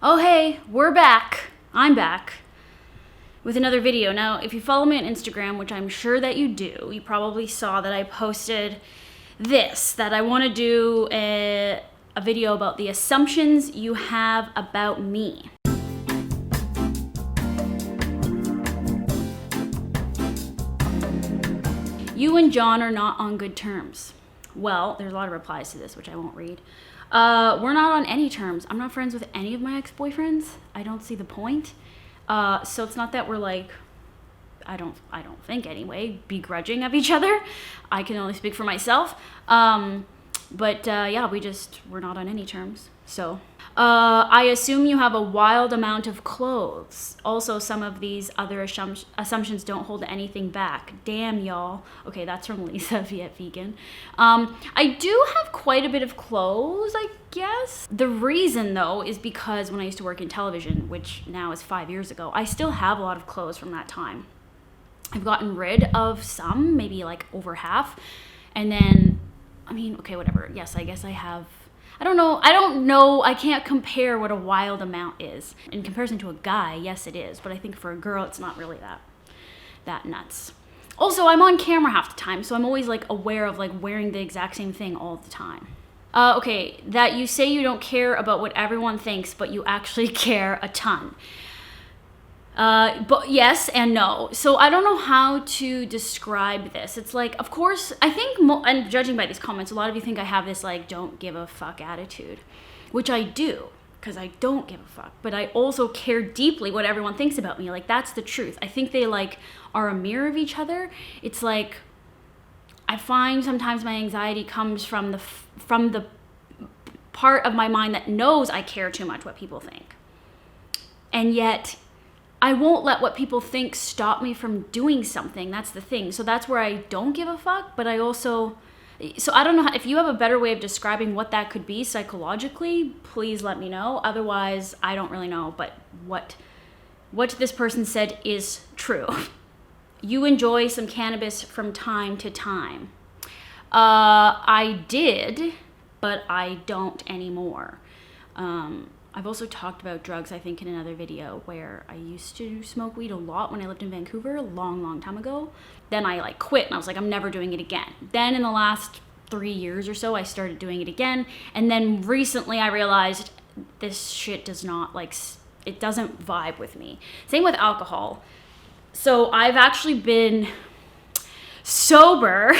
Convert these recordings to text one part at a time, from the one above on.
Oh hey, we're back. I'm back with another video. Now, if you follow me on Instagram, which I'm sure that you do, you probably saw that I posted this, that I want to do a video about the assumptions you have about me. You and John are not on good terms. Well, there's a lot of replies to this, which I won't read. We're not on any terms. I'm not friends with any of my ex-boyfriends. I don't see the point. So it's not that we're like, I don't think anyway, begrudging of each other. I can only speak for myself. Yeah, we're not on any terms. So, I assume you have a wild amount of clothes. Also, some of these other assumptions don't hold anything back. Damn, y'all. Okay, that's from Lisa, Viet Vegan. I do have quite a bit of clothes, I guess. The reason, though, is because when I used to work in television, which now is 5 years ago, I still have a lot of clothes from that time. I've gotten rid of some, maybe like over half. And then, okay, whatever. Yes, I guess I have... I don't know. I can't compare what a wild amount is. In comparison to a guy, yes, it is. But I think for a girl, it's not really that nuts. Also, I'm on camera half the time, so I'm always like aware of like wearing the exact same thing all the time. Okay, that you say you don't care about what everyone thinks, but you actually care a ton. But yes and no. So I don't know how to describe this. It's like, of course, I think, and judging by these comments, a lot of you think I have this like don't give a fuck attitude, which I do, because I don't give a fuck. But I also care deeply what everyone thinks about me. Like, that's the truth. I think they like are a mirror of each other. It's like, I find sometimes my anxiety comes from the part of my mind that knows I care too much what people think. And yet I won't let what people think stop me from doing something. That's the thing. So that's where I don't give a fuck, but I also... So I don't know if you have a better way of describing what that could be psychologically, please let me know. Otherwise, I don't really know, but what this person said is true. You enjoy some cannabis from time to time. I did, but I don't anymore. I've also talked about drugs, I think, in another video where I used to smoke weed a lot when I lived in Vancouver a long time ago. Then I like quit and I was like, I'm never doing it again. Then in the last 3 years or so, I started doing it again. And then recently I realized this shit does not it doesn't vibe with me. Same with alcohol. So I've actually been sober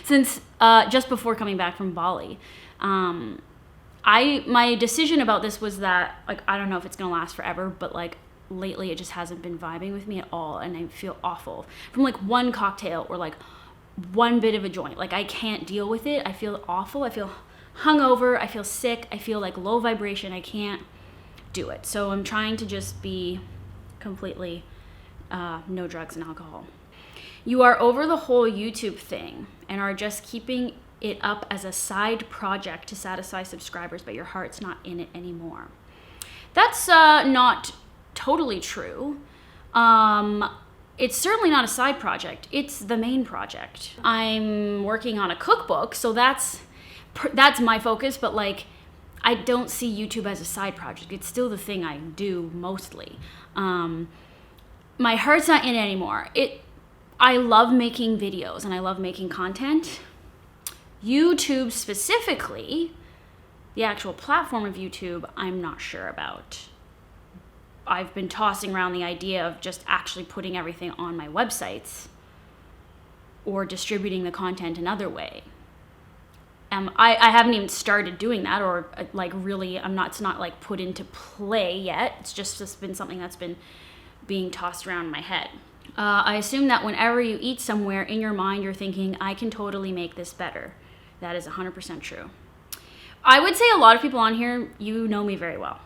since just before coming back from Bali. My decision about this was that, like, I don't know if it's gonna last forever, but like lately it just hasn't been vibing with me at all, and I feel awful from like one cocktail or like one bit of a joint. Like, I can't deal with it. I feel awful. I feel hungover. I feel sick. I feel like low vibration. I can't do it. So I'm trying to just be completely no drugs and alcohol. You are over the whole YouTube thing and are just keeping it up as a side project to satisfy subscribers, but your heart's not in it anymore. That's not totally true. It's certainly not a side project. It's the main project. I'm working on a cookbook, so that's my focus, but like, I don't see YouTube as a side project. It's still the thing I do mostly. My heart's not in it anymore. I love making videos and I love making content. YouTube specifically, the actual platform of YouTube, I'm not sure about. I've been tossing around the idea of just actually putting everything on my websites or distributing the content another way. I haven't even started doing that, or like really, it's not like put into play yet. It's just been something that's been being tossed around in my head. I assume that whenever you eat somewhere, in your mind, you're thinking, I can totally make this better. That is 100% true. I would say a lot of people on here, you know me very well.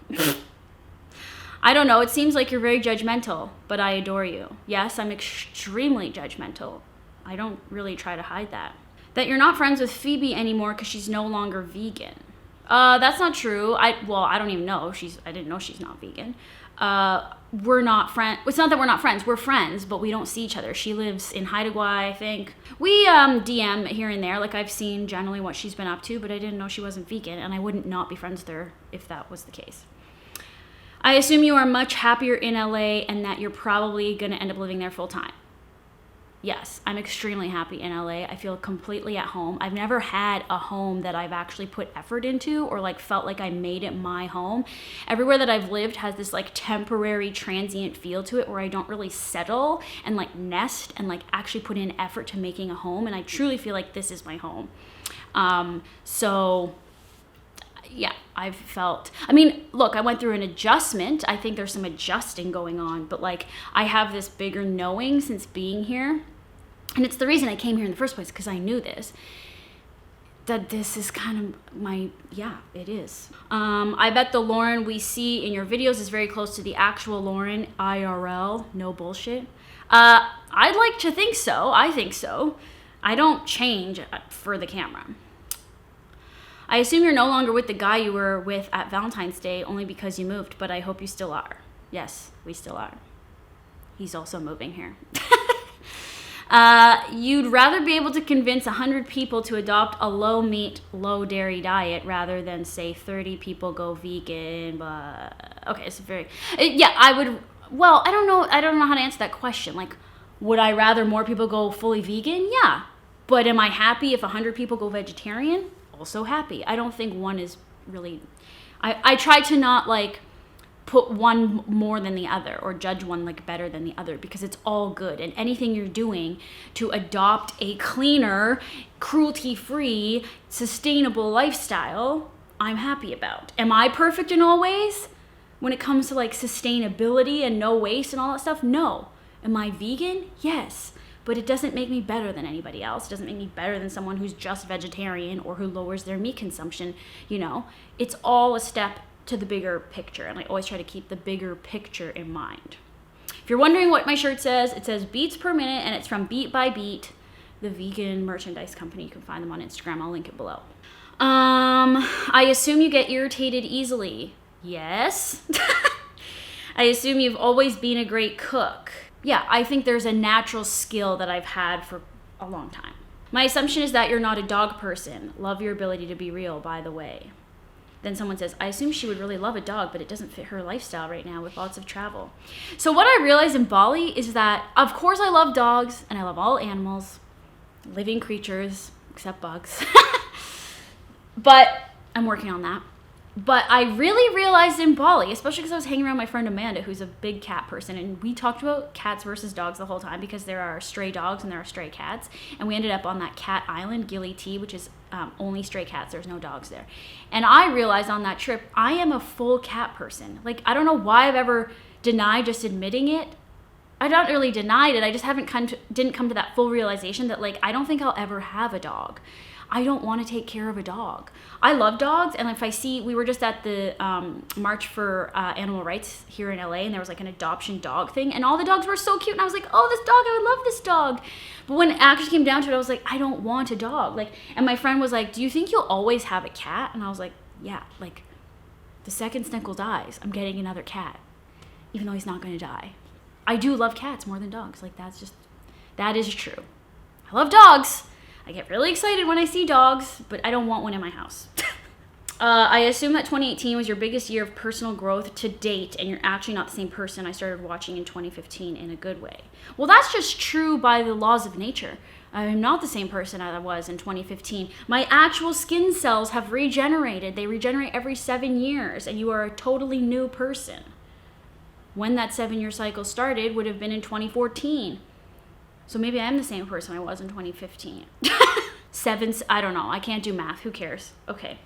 I don't know, it seems like you're very judgmental, but I adore you. Yes, I'm extremely judgmental. I don't really try to hide that. That you're not friends with Phoebe anymore because she's no longer vegan. That's not true. I don't even know. I didn't know she's not vegan. We're not friends. It's not that we're not friends. We're friends, but we don't see each other. She lives in Haida Gwaii, I think. We DM here and there. Like, I've seen generally what she's been up to, but I didn't know she wasn't vegan, and I wouldn't not be friends with her if that was the case. I assume you are much happier in LA and that you're probably going to end up living there full time. Yes, I'm extremely happy in LA. I feel completely at home. I've never had a home that I've actually put effort into or like felt like I made it my home. Everywhere that I've lived has this like temporary transient feel to it where I don't really settle and like nest and like actually put in effort to making a home. And I truly feel like this is my home. So yeah, I've felt, I mean, look, I went through an adjustment. I think there's some adjusting going on, but like I have this bigger knowing since being here. And it's the reason I came here in the first place, because I knew this, that this is kind of my, yeah, it is. I bet the Lauren we see in your videos is very close to the actual Lauren IRL. No bullshit. I'd like to think so. I think so. I don't change for the camera. I assume you're no longer with the guy you were with at Valentine's Day only because you moved, but I hope you still are. Yes, we still are. He's also moving here. You'd rather be able to convince 100 people to adopt a low meat, low dairy diet rather than say 30 people go vegan. But okay, it's yeah, I would. Well, I don't know how to answer that question. Like, would I rather more people go fully vegan? Yeah. But am I happy if 100 people go vegetarian? Also happy. I don't think one is really, I try to not like put one more than the other or judge one like better than the other, because it's all good, and anything you're doing to adopt a cleaner, cruelty-free, sustainable lifestyle, I'm happy about. Am I perfect in all ways when it comes to like sustainability and no waste and all that stuff? No. Am I vegan? Yes. But it doesn't make me better than anybody else. It doesn't make me better than someone who's just vegetarian or who lowers their meat consumption. You know, it's all a step to the bigger picture. And I always try to keep the bigger picture in mind. If you're wondering what my shirt says, it says beats per minute, and it's from Beat by Beat, the vegan merchandise company. You can find them on Instagram. I'll link it below. I assume you get irritated easily. Yes. I assume you've always been a great cook. Yeah, I think there's a natural skill that I've had for a long time. My assumption is that you're not a dog person. Love your ability to be real, by the way. Then someone says, I assume she would really love a dog, but it doesn't fit her lifestyle right now with lots of travel. So what I realized in Bali is that, of course, I love dogs and I love all animals, living creatures, except bugs. But I'm working on that. But I really realized in Bali, especially because I was hanging around my friend Amanda, who's a big cat person, and we talked about cats versus dogs the whole time because there are stray dogs and there are stray cats. And we ended up on that cat island, Gili T, which is only stray cats. There's no dogs there. And I realized on that trip, I am a full cat person. Like, I don't know why I've ever denied just admitting it. I don't really denied it. I just didn't come to that full realization that, like, I don't think I'll ever have a dog. I don't want to take care of a dog. I love dogs, and if I see, we were just at the March for Animal Rights here in LA, and there was like an adoption dog thing, and all the dogs were so cute, and I was like, oh, this dog, I would love this dog. But when it actually came down to it, I was like, I don't want a dog. Like, and my friend was like, do you think you'll always have a cat? And I was like, yeah, like, the second Snickle dies, I'm getting another cat, even though he's not going to die. I do love cats more than dogs. Like, that is true. I love dogs. I get really excited when I see dogs, but I don't want one in my house. I assume that 2018 was your biggest year of personal growth to date, and you're actually not the same person I started watching in 2015 in a good way. Well, that's just true by the laws of nature. I'm not the same person I was in 2015. My actual skin cells have regenerated. They regenerate every 7 years, and you are a totally new person. When that 7-year cycle started would have been in 2014. So maybe I am the same person I was in 2015. I don't know. I can't do math. Who cares? Okay.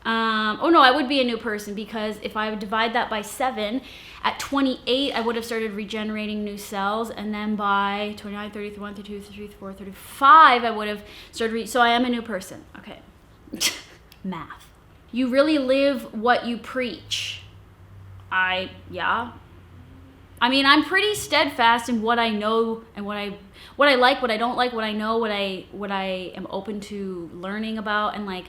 Oh no, I would be a new person, because if I would divide that by 7, at 28, I would have started regenerating new cells. And then by 29, 30, 31, 32, 33, 34, 35, I would have started, so I am a new person. Okay. Math. You really live what you preach. Yeah. I mean, I'm pretty steadfast in what I know and what I like, what I don't like, what I know, what I am open to learning about. And like,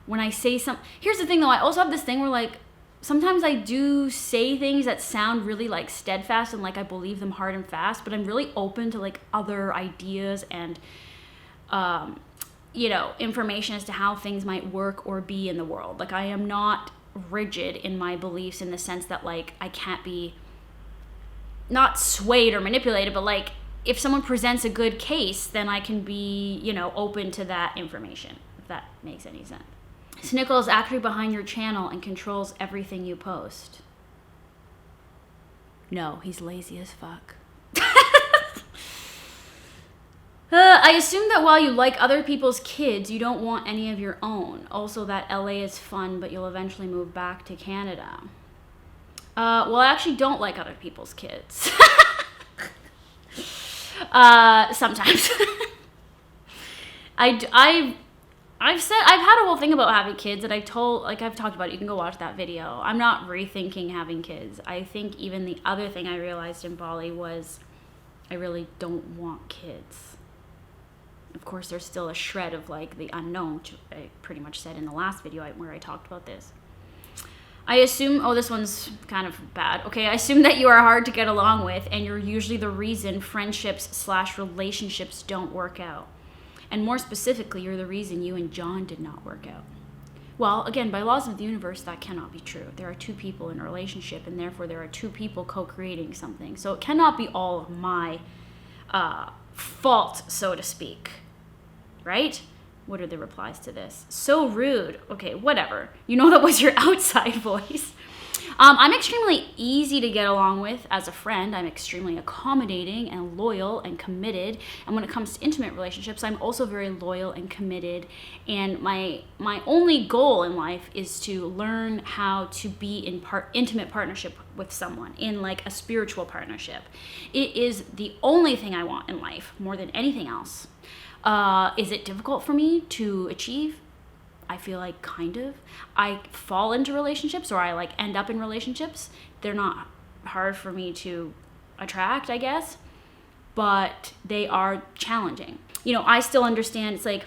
when I say here's the thing though, I also have this thing where like, sometimes I do say things that sound really like steadfast and like I believe them hard and fast, but I'm really open to like other ideas and, information as to how things might work or be in the world. Like, I am not rigid in my beliefs in the sense that like I can't be not swayed or manipulated, but like if someone presents a good case, then I can be, you know, open to that information, if that makes any sense. Snickle is actually behind your channel and controls everything you post. No, he's lazy as fuck. I assume that while you like other people's kids, you don't want any of your own. Also that LA is fun, but you'll eventually move back to Canada. Well, I actually don't like other people's kids. Sometimes. I've had a whole thing about having kids that I've talked about it. You can go watch that video. I'm not rethinking having kids. I think even the other thing I realized in Bali was I really don't want kids. Of course, there's still a shred of like the unknown, which I pretty much said in the last video where I talked about this. I assume, this one's kind of bad. Okay, I assume that you are hard to get along with and you're usually the reason friendships/relationships don't work out. And more specifically, you're the reason you and John did not work out. Well, again, by laws of the universe, that cannot be true. There are two people in a relationship, and therefore there are two people co-creating something. So it cannot be all of my fault, so to speak. Right? What are the replies to this? So rude. Okay, whatever. You know that was your outside voice. I'm extremely easy to get along with as a friend. I'm extremely accommodating and loyal and committed. And when it comes to intimate relationships, I'm also very loyal and committed. And my only goal in life is to learn how to be in intimate partnership with someone, in like a spiritual partnership. It is the only thing I want in life more than anything else. Is it difficult for me to achieve? I feel like kind of. I fall into relationships or I like end up in relationships. They're not hard for me to attract, I guess, but they are challenging. You know, I still understand it's like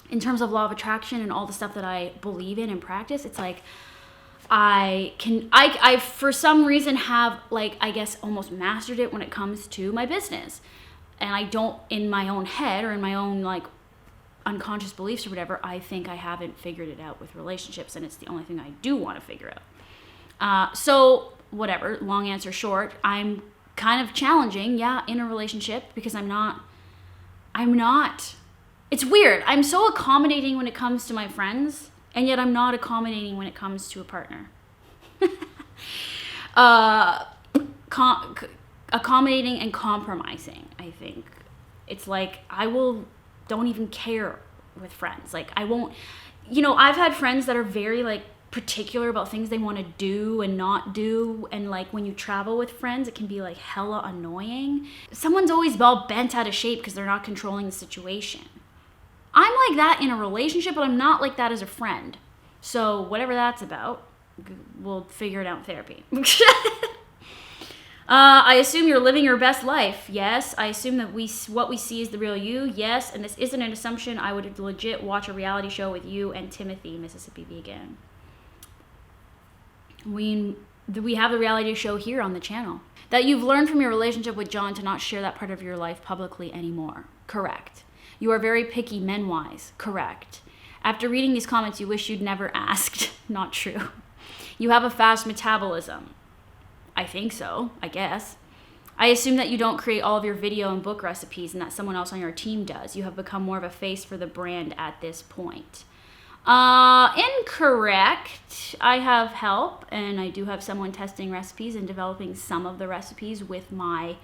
in terms of law of attraction and all the stuff that I believe in and practice, it's like I for some reason have like, I guess almost mastered it when it comes to my business. And I don't, in my own head or in my own like unconscious beliefs or whatever, I think I haven't figured it out with relationships, and it's the only thing I do want to figure out. So whatever, long answer short, I'm kind of challenging, in a relationship because I'm not, it's weird. I'm so accommodating when it comes to my friends, and yet I'm not accommodating when it comes to a partner. Accommodating and compromising, I think. It's like don't even care with friends. Like I won't, I've had friends that are very like particular about things they want to do and not do. And like when you travel with friends, it can be like hella annoying. Someone's always all bent out of shape because they're not controlling the situation. I'm like that in a relationship, but I'm not like that as a friend. So whatever that's about, we'll figure it out in therapy. I assume you're living your best life. Yes. I assume that what we see is the real you. Yes. And this isn't an assumption. I would legit watch a reality show with you and Timothy, Mississippi Vegan. We have the reality show here on the channel. That you've learned from your relationship with John to not share that part of your life publicly anymore. Correct. You are very picky men-wise. Correct. After reading these comments, you wish you'd never asked. Not true. You have a fast metabolism. I think so, I guess. I assume that you don't create all of your video and book recipes and that someone else on your team does. You have become more of a face for the brand at this point. Incorrect. I have help, and I do have someone testing recipes and developing some of the recipes with my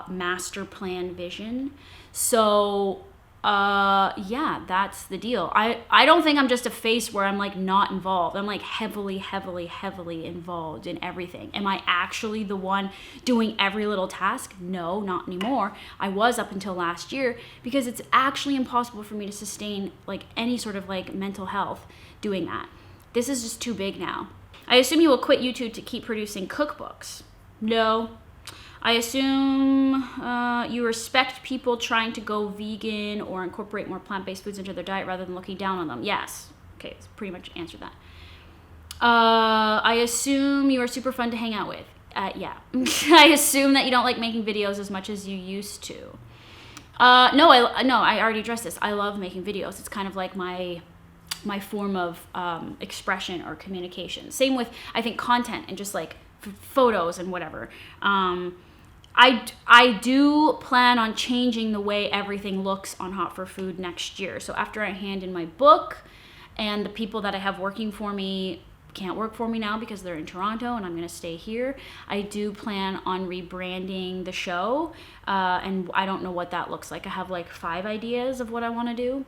master plan vision. So that's the deal. I don't think I'm just a face where I'm like not involved. I'm like heavily involved in everything. Am I actually the one doing every little task? No, not anymore. I was up until last year because it's actually impossible for me to sustain like any sort of like mental health doing that. This is just too big now. I assume you will quit YouTube to keep producing cookbooks. No. I assume you respect people trying to go vegan or incorporate more plant-based foods into their diet rather than looking down on them. Yes. Okay, that's pretty much answered that. I assume you are super fun to hang out with. Yeah. I assume that you don't like making videos as much as you used to. No, I already addressed this. I love making videos. It's kind of like my my form of expression or communication. Same with, I think, content and just like photos and whatever. I do plan on changing the way everything looks on Hot for Food next year. So after I hand in my book, and the people that I have working for me can't work for me now because they're in Toronto and I'm going to stay here, I do plan on rebranding the show. And I don't know what that looks like. I have like 5 ideas of what I want to do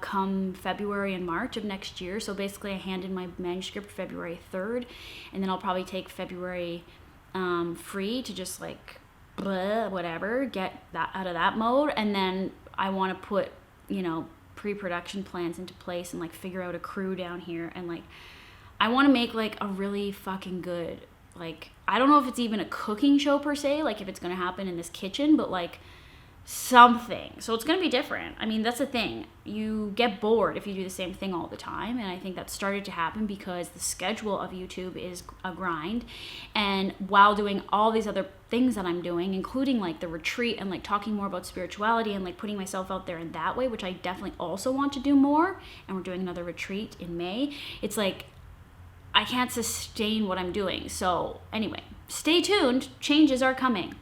come February and March of next year. So basically I hand in my manuscript February 3rd, and then I'll probably take February free to just like whatever, get that out of that mode. And then I want to put, pre-production plans into place and like figure out a crew down here, and like I want to make like a really fucking good, like, I don't know if it's even a cooking show per se, like if it's going to happen in this kitchen, but like something. So it's going to be different. I mean, that's the thing. You get bored if you do the same thing all the time. And I think that started to happen because the schedule of YouTube is a grind. And while doing all these other things that I'm doing, including like the retreat and like talking more about spirituality and like putting myself out there in that way, which I definitely also want to do more. And we're doing another retreat in May. It's like, I can't sustain what I'm doing. So anyway, stay tuned. Changes are coming.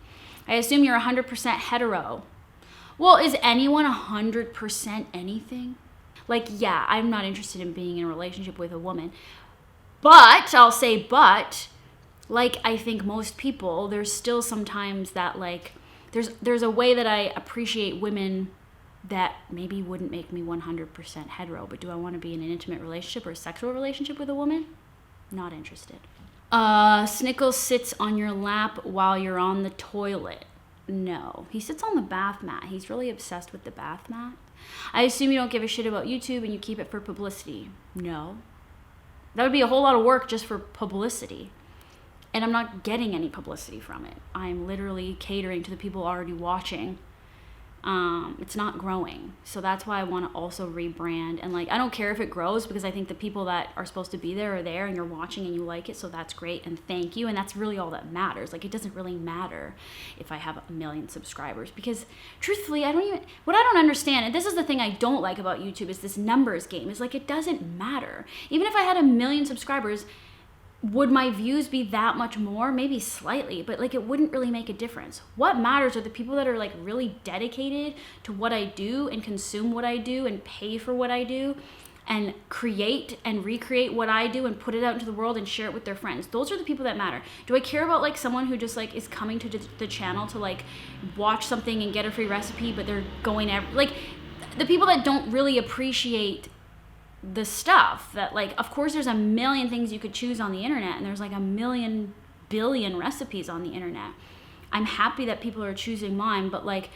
I assume you're 100% hetero. Well, is anyone 100% anything? Like, yeah, I'm not interested in being in a relationship with a woman. But, I'll say but, like I think most people, there's still sometimes that like, there's a way that I appreciate women that maybe wouldn't make me 100% hetero. But do I want to be in an intimate relationship or a sexual relationship with a woman? Not interested. Snickles sits on your lap while you're on the toilet. No, he sits on the bath mat. He's really obsessed with the bath mat. I assume you don't give a shit about YouTube and you keep it for publicity. No. That would be a whole lot of work just for publicity. And I'm not getting any publicity from it. I'm literally catering to the people already watching. It's not growing. So that's why I want to also rebrand. And like, I don't care if it grows, because I think the people that are supposed to be there are there and you're watching and you like it. So that's great. And thank you. And that's really all that matters. Like, it doesn't really matter if I have 1 million subscribers, because truthfully, what I don't understand, and this is the thing I don't like about YouTube, is this numbers game. Is like, it doesn't matter. Even if I had 1 million subscribers, would my views be that much more? Maybe slightly, but like, it wouldn't really make a difference. What matters are the people that are like really dedicated to what I do and consume what I do and pay for what I do and create and recreate what I do and put it out into the world and share it with their friends. Those are the people that matter. Do I care about like someone who just like is coming to the channel to like watch something and get a free recipe, but they're going like the people that don't really appreciate the stuff that, like, of course there's 1 million things you could choose on the internet, and there's like 1 million billion recipes on the internet. I'm happy that people are choosing mine, but like,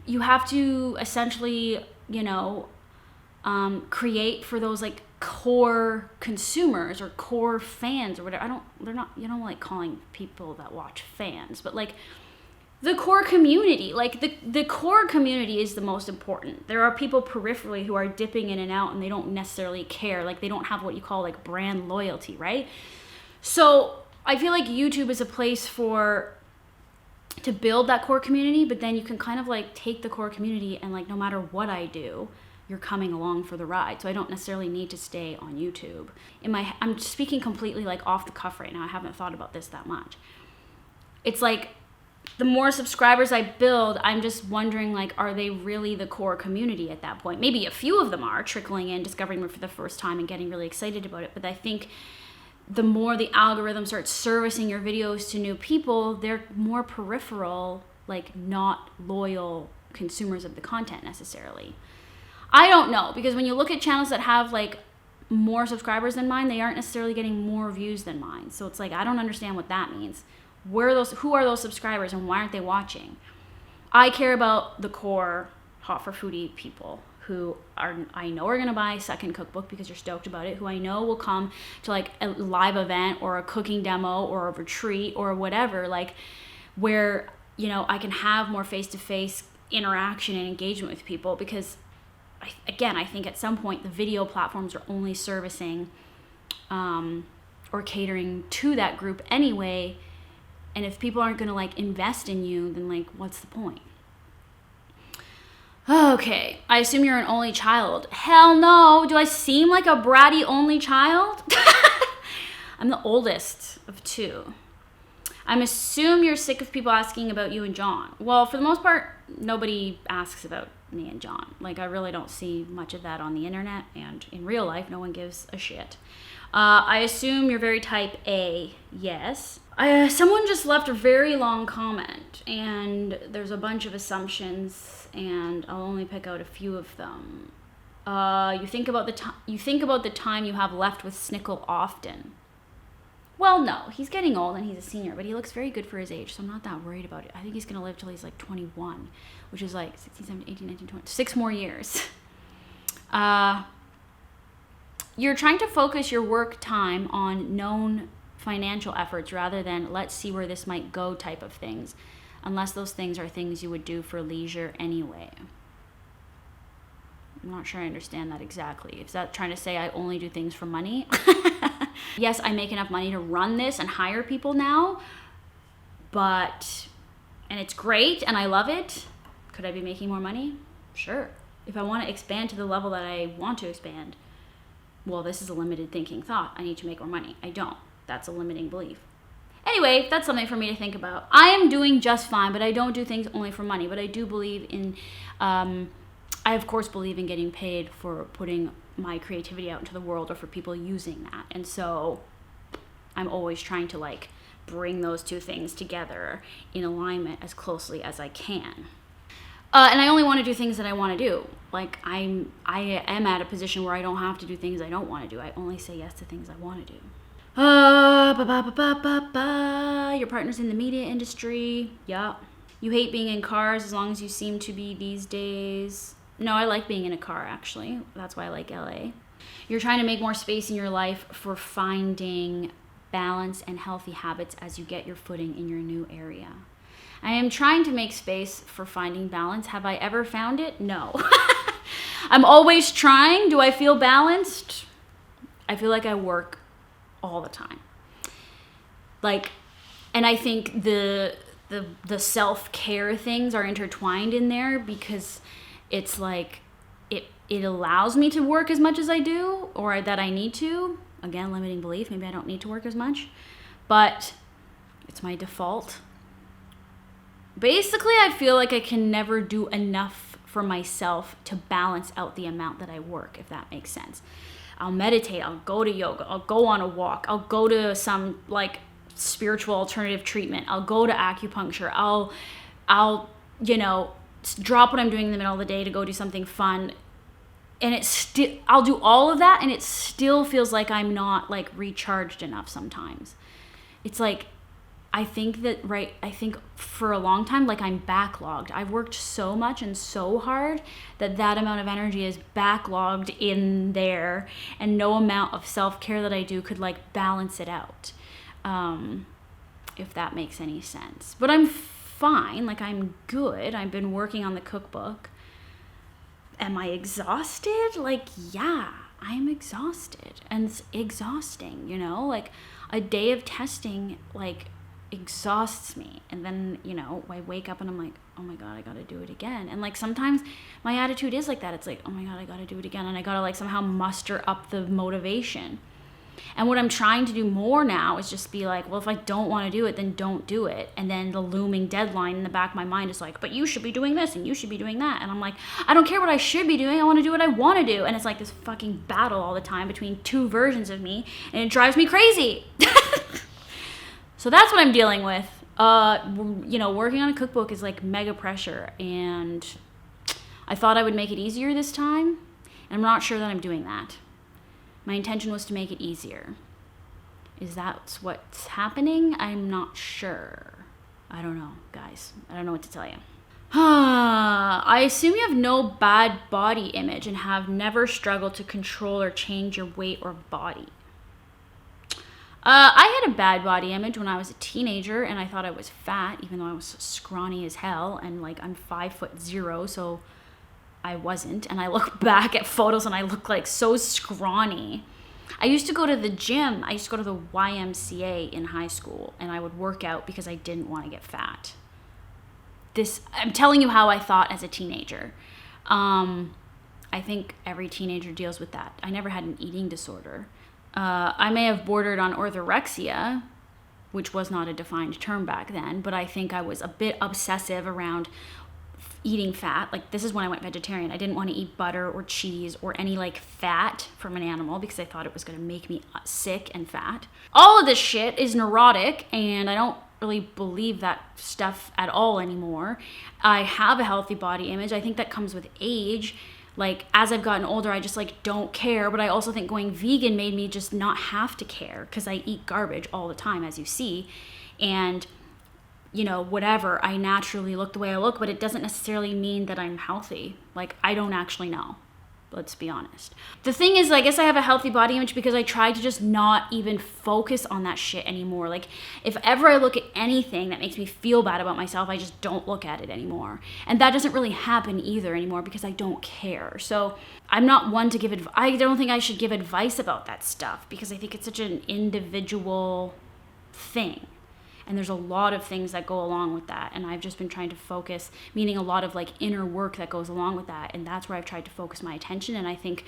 you have to essentially, create for those like core consumers or core fans or whatever. You don't like calling people that watch fans, but like, the core community, like the core community is the most important. There are people peripherally who are dipping in and out and they don't necessarily care. Like, they don't have what you call like brand loyalty, right? So I feel like YouTube is a place to build that core community, but then you can kind of like take the core community and like, no matter what I do, you're coming along for the ride. So I don't necessarily need to stay on YouTube. I'm speaking completely like off the cuff right now. I haven't thought about this that much. It's like, the more subscribers I build, I'm just wondering, like, are they really the core community at that point? Maybe a few of them are trickling in, discovering me for the first time and getting really excited about it. But I think the more the algorithm starts servicing your videos to new people, they're more peripheral, like not loyal consumers of the content necessarily. I don't know, because when you look at channels that have like more subscribers than mine, they aren't necessarily getting more views than mine. So it's like, I don't understand what that means. Who are those subscribers and why aren't they watching? I care about the core Hot for Foodie people who I know are going to buy a second cookbook because you're stoked about it, who I know will come to like a live event or a cooking demo or a retreat or whatever, like where, I can have more face-to-face interaction and engagement with people, because I think at some point the video platforms are only servicing or catering to that group anyway. And if people aren't going to like invest in you, then like, what's the point? Okay, I assume you're an only child. Hell no. Do I seem like a bratty only child? I'm the oldest of two. I assume you're sick of people asking about you and John. Well, for the most part, nobody asks about me and John. Like, I really don't see much of that on the internet, and in real life, no one gives a shit. I assume you're very type A. Yes. Someone just left a very long comment, and there's a bunch of assumptions, and I'll only pick out a few of them. You think about the time you have left with Snickle often. Well, no, he's getting old and he's a senior, but he looks very good for his age, so I'm not that worried about it. I think he's going to live till he's like 21, which is like 16, 17, 18, 19, 20, 6 more years. You're trying to focus your work time on known financial efforts rather than let's see where this might go type of things, unless those things are things you would do for leisure anyway. I'm not sure I understand that exactly. Is that trying to say I only do things for money? Yes, I make enough money to run this and hire people now, and it's great and I love it. Could I be making more money? Sure. If I want to expand to the level that I want to expand, well, this is a limited thinking thought. I need to make more money. I don't. That's a limiting belief. Anyway, that's something for me to think about. I am doing just fine, but I don't do things only for money. But I do believe in, I of course believe in getting paid for putting my creativity out into the world or for people using that. And so I'm always trying to like bring those two things together in alignment as closely as I can. And I only want to do things that I want to do. Like I am at a position where I don't have to do things I don't want to do. I only say yes to things I want to do. Your partner's in the media industry. Yeah. You hate being in cars as long as you seem to be these days. No, I like being in a car, actually. That's why I like LA. You're trying to make more space in your life for finding balance and healthy habits as you get your footing in your new area. I am trying to make space for finding balance. Have I ever found it? No. I'm always trying. Do I feel balanced? I feel like I work all the time. And I think the self-care things are intertwined in there because it's like it allows me to work as much as I do or that I need to. Again, limiting belief. Maybe I don't need to work as much, but it's my default. Basically, I feel like I can never do enough for myself to balance out the amount that I work, if that makes sense. I'll meditate, I'll go to yoga, I'll go on a walk, I'll go to some like spiritual alternative treatment, I'll go to acupuncture, I'll drop what I'm doing in the middle of the day to go do something fun. And I'll do all of that and it still feels like I'm not like recharged enough sometimes. It's like, I think for a long time, like I'm backlogged. I've worked so much and so hard that amount of energy is backlogged in there and no amount of self-care that I do could like balance it out. If that makes any sense. But I'm fine. Like I'm good. I've been working on the cookbook. Am I exhausted? Like, yeah, I'm exhausted. And it's exhausting, like a day of testing, like exhausts me. And then, I wake up and I'm like, oh my God, I gotta do it again. And like sometimes my attitude is like that. It's like, oh my God, I gotta do it again. And I gotta like somehow muster up the motivation. And what I'm trying to do more now is just be like, well, if I don't want to do it, then don't do it. And then the looming deadline in the back of my mind is like, but you should be doing this and you should be doing that. And I'm like, I don't care what I should be doing. I want to do what I want to do. And it's like this fucking battle all the time between two versions of me. And it drives me crazy. So that's what I'm dealing with. Working on a cookbook is like mega pressure. And I thought I would make it easier this time. And I'm not sure that I'm doing that. My intention was to make it easier. Is that what's happening? I'm not sure. I don't know, guys. I don't know what to tell you. I assume you have no bad body image and have never struggled to control or change your weight or body. I had a bad body image when I was a teenager and I thought I was fat, even though I was scrawny as hell. And like I'm 5'0", so I wasn't. And I look back at photos and I look like so scrawny. I used to go to the gym. I used to go to the YMCA in high school and I would work out because I didn't want to get fat. I'm telling you how I thought as a teenager. I think every teenager deals with that. I never had an eating disorder. I may have bordered on orthorexia, which was not a defined term back then, but I think I was a bit obsessive around eating fat. Like, this is when I went vegetarian. I didn't want to eat butter or cheese or any like fat from an animal because I thought it was going to make me sick and fat. All of this shit is neurotic, and I don't really believe that stuff at all anymore. I have a healthy body image. I think that comes with age. Like, as I've gotten older, I just like don't care. But I also think going vegan made me just not have to care because I eat garbage all the time, as you see. And, you know, whatever, I naturally look the way I look, but it doesn't necessarily mean that I'm healthy. Like, I don't actually know. Let's be honest. The thing is, I guess I have a healthy body image because I try to just not even focus on that shit anymore. Like, if ever I look at anything that makes me feel bad about myself, I just don't look at it anymore. And that doesn't really happen either anymore because I don't care. So I'm not one to give advice. I don't think I should give advice about that stuff because I think it's such an individual thing. And there's a lot of things that go along with that. And I've just been trying to focus, meaning a lot of like inner work that goes along with that. And that's where I've tried to focus my attention. And I think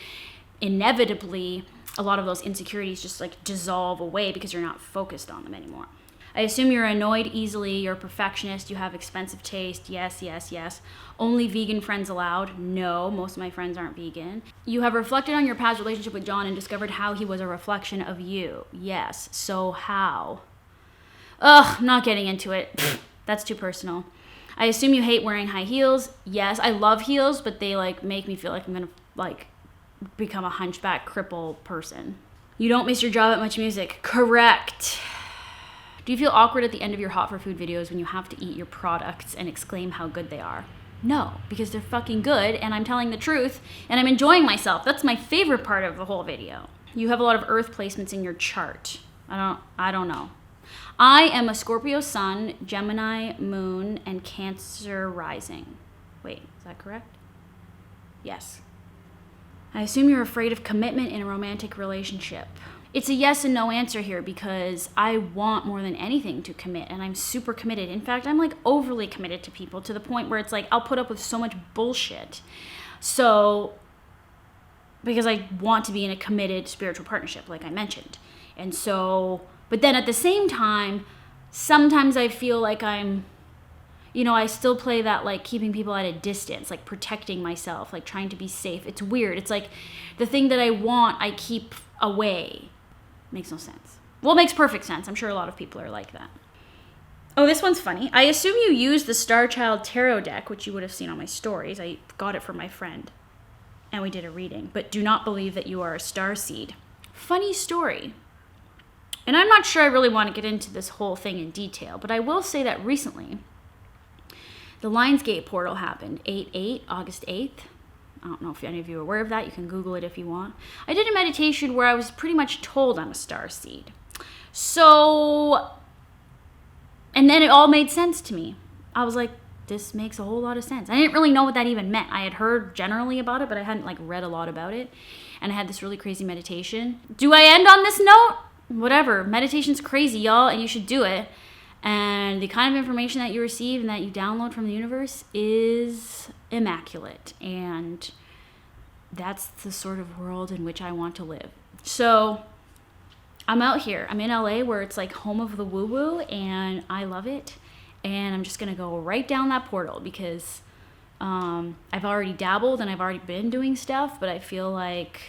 inevitably a lot of those insecurities just like dissolve away because you're not focused on them anymore. I assume you're annoyed easily, you're a perfectionist, you have expensive taste. Yes, yes, yes. Only vegan friends allowed. No, most of my friends aren't vegan. You have reflected on your past relationship with John and discovered how he was a reflection of you. Yes, so how? Ugh, I'm not getting into it. That's too personal. I assume you hate wearing high heels. Yes, I love heels, but they like make me feel like I'm gonna like become a hunchback cripple person. You don't miss your job at Much Music. Correct. Do you feel awkward at the end of your Hot for Food videos when you have to eat your products and exclaim how good they are? No, because they're fucking good and I'm telling the truth and I'm enjoying myself. That's my favorite part of the whole video. You have a lot of earth placements in your chart. I don't know. I am a Scorpio sun, Gemini moon, and Cancer rising. Wait, is that correct? Yes. I assume you're afraid of commitment in a romantic relationship. It's a yes and no answer here because I want more than anything to commit, and I'm super committed. In fact, I'm like overly committed to people to the point where it's like I'll put up with so much bullshit. So, because I want to be in a committed spiritual partnership, like I mentioned. And so... But then at the same time, sometimes I feel like I'm, you know, I still play that like keeping people at a distance, like protecting myself, like trying to be safe. It's weird. It's like the thing that I want, I keep away. Makes no sense. Well, it makes perfect sense. I'm sure a lot of people are like that. Oh, this one's funny. I assume you use the Star Child Tarot deck, which you would have seen on my stories. I got it from my friend and we did a reading, but do not believe that you are a star seed. Funny story. And I'm not sure I really want to get into this whole thing in detail, but I will say that recently, the Lionsgate portal happened, August 8th. I don't know if any of you are aware of that. You can Google it if you want. I did a meditation where I was pretty much told I'm a star seed. So, and then it all made sense to me. I was like, this makes a whole lot of sense. I didn't really know what that even meant. I had heard generally about it, but I hadn't like read a lot about it. And I had this really crazy meditation. Do I end on this note? Whatever, meditation's crazy, y'all, and you should do it. And the kind of information that you receive and that you download from the universe is immaculate. And that's the sort of world in which I want to live. So I'm out here. I'm in LA where it's like home of the woo-woo, and I love it. And I'm just going to go right down that portal because I've already dabbled and I've already been doing stuff, but I feel like...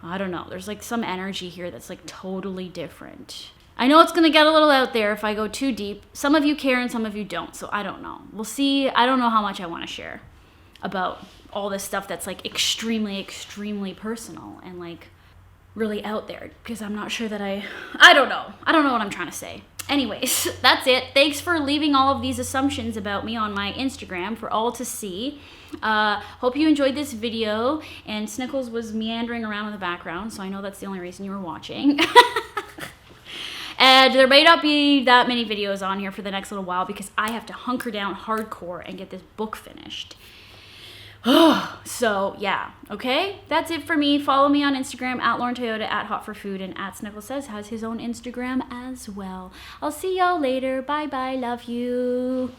I don't know. There's like some energy here that's like totally different. I know it's going to get a little out there if I go too deep. Some of you care and some of you don't. So I don't know. We'll see. I don't know how much I want to share about all this stuff that's like extremely, extremely personal and like really out there because I'm not sure that I don't know. I don't know what I'm trying to say. Anyways, that's it. Thanks for leaving all of these assumptions about me on my Instagram for all to see. Hope you enjoyed this video, and Snickles was meandering around in the background, so I know that's the only reason you were watching. And there may not be that many videos on here for the next little while because I have to hunker down hardcore and get this book finished. So yeah, okay, that's it for me. Follow me on Instagram at Lauren Toyota, at Hot for Food, and at Snickle Says has his own Instagram as well. I'll see y'all later. Bye bye. Love you.